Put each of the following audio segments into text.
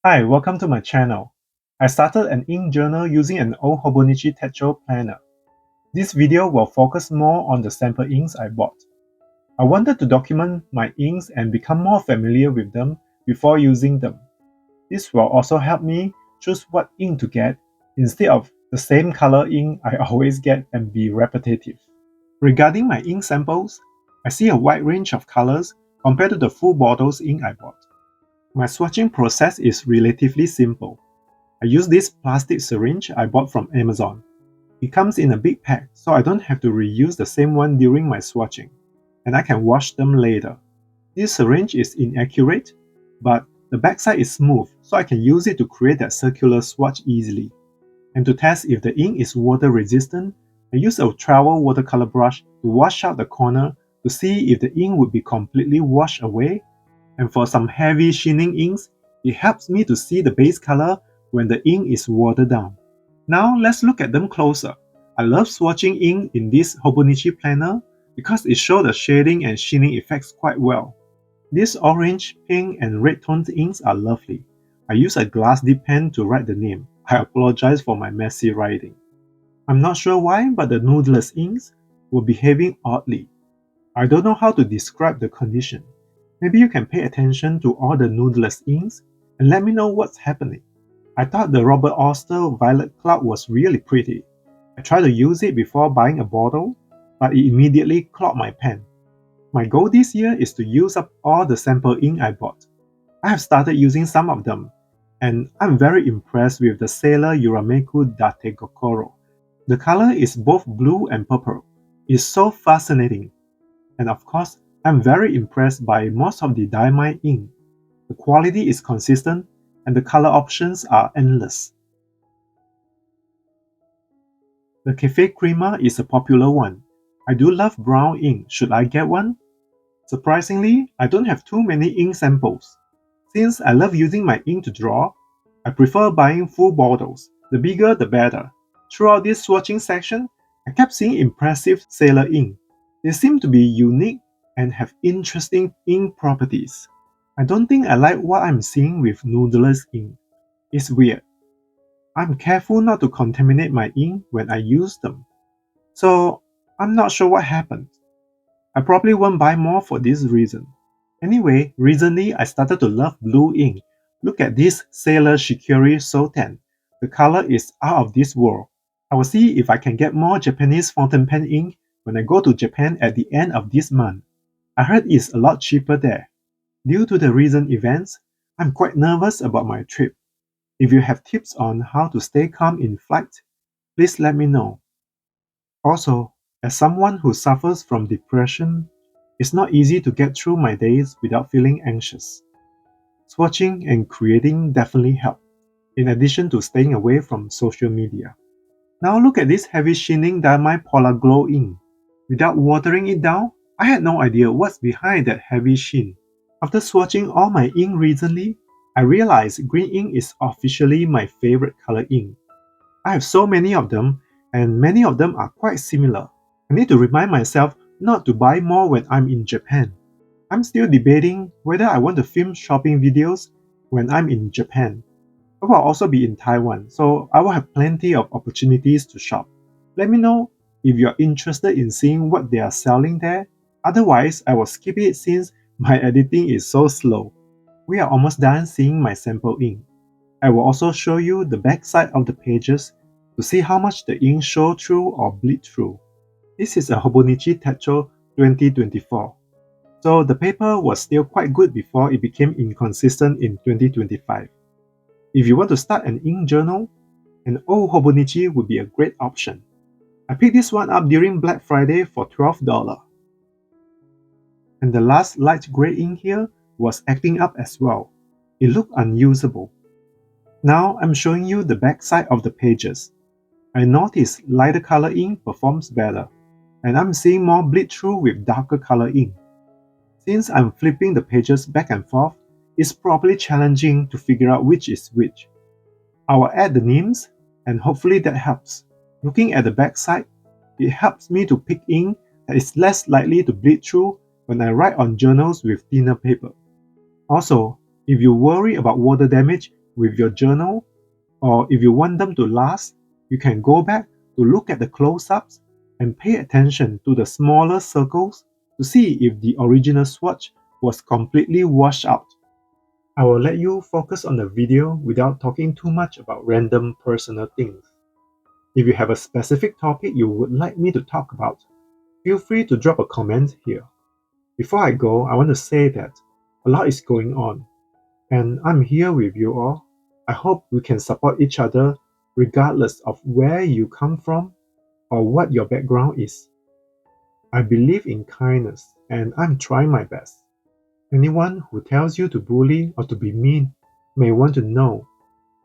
Hi, welcome to my channel. I started an ink journal using an old Hobonichi Techo planner. This video will focus more on the sample inks I bought. I wanted to document my inks and become more familiar with them before using them. This will also help me choose what ink to get instead of the same color ink I always get and be repetitive. Regarding my ink samples, I see a wide range of colors compared to the full bottles ink I bought. My swatching process is relatively simple. I use this plastic syringe I bought from Amazon. It comes in a big pack, so I don't have to reuse the same one during my swatching, and I can wash them later. This syringe is inaccurate, but the backside is smooth, so I can use it to create that circular swatch easily. And to test if the ink is water resistant, I use a travel watercolor brush to wash out the corner to see if the ink would be completely washed away. And for some heavy sheening inks, it helps me to see the base color when the ink is watered down. Now let's look at them closer. I love swatching ink in this Hobonichi planner because it shows the shading and sheening effects quite well. These orange, pink, and red toned inks are lovely. I use a glass dip pen to write the name. I apologize for my messy writing. I'm not sure why, but the nodeless inks were behaving oddly. I don't know how to describe the condition. Maybe you can pay attention to all the nodeless inks and let me know what's happening. I thought the Robert Oster Violet Cloud was really pretty. I tried to use it before buying a bottle, but it immediately clogged my pen. My goal this year is to use up all the sample ink I bought. I have started using some of them, and I'm very impressed with the Sailor Urameku Date Gokoro. The color is both blue and purple. It's so fascinating. And of course, I'm very impressed by most of the diamine ink. The quality is consistent and the color options are endless. The Cafe Crema is a popular one. I do love brown ink. Should I get one? Surprisingly, I don't have too many ink samples. Since I love using my ink to draw, I prefer buying full bottles. The bigger the better. Throughout this swatching section, I kept seeing impressive Sailor ink. They seem to be unique and have interesting ink properties. I don't think I like what I'm seeing with nodeless ink. It's weird. I'm careful not to contaminate my ink when I use them. So, I'm not sure what happened. I probably won't buy more for this reason. Anyway, recently I started to love blue ink. Look at this Sailor Shikori Soten. The color is out of this world. I will see if I can get more Japanese fountain pen ink when I go to Japan at the end of this month. I heard it's a lot cheaper there. Due to the recent events, I'm quite nervous about my trip. If you have tips on how to stay calm in flight, please let me know. Also, as someone who suffers from depression, it's not easy to get through my days without feeling anxious. Swatching and creating definitely help, in addition to staying away from social media. Now look at this heavy sheening diamine Polar Glow ink. Without watering it down, I had no idea what's behind that heavy sheen. After swatching all my ink recently, I realized green ink is officially my favorite color ink. I have so many of them, and many of them are quite similar. I need to remind myself not to buy more when I'm in Japan. I'm still debating whether I want to film shopping videos when I'm in Japan. I will also be in Taiwan, so I will have plenty of opportunities to shop. Let me know if you're interested in seeing what they are selling there. Otherwise, I will skip it since my editing is so slow. We are almost done seeing my sample ink. I will also show you the back side of the pages to see how much the ink show through or bleed through. This is a Hobonichi Techo 2024. So the paper was still quite good before it became inconsistent in 2025. If you want to start an ink journal, an old Hobonichi would be a great option. I picked this one up during Black Friday for $12. And the last light grey ink here was acting up as well. It looked unusable. Now I'm showing you the back side of the pages. I noticed lighter color ink performs better, and I'm seeing more bleed through with darker color ink. Since I'm flipping the pages back and forth, it's probably challenging to figure out which is which. I will add the names, and hopefully that helps. Looking at the back side, it helps me to pick ink that is less likely to bleed through when I write on journals with thinner paper. Also, if you worry about water damage, with your journal, or if you want them to last, you can go back to look at the close-ups and pay attention to the smaller circles to see if the original swatch was completely washed out. I will let you focus on the video without talking too much about random personal things. If you have a specific topic you would like me to talk about, feel free to drop a comment here. Before I go, I want to say that a lot is going on, and I'm here with you all. I hope we can support each other regardless of where you come from or what your background is. I believe in kindness, and I'm trying my best. Anyone who tells you to bully or to be mean may want to know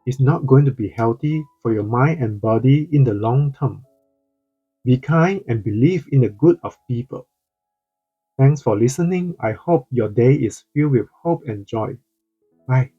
it's not going to be healthy for your mind and body in the long term. Be kind and believe in the good of people. Thanks for listening. I hope your day is filled with hope and joy. Bye.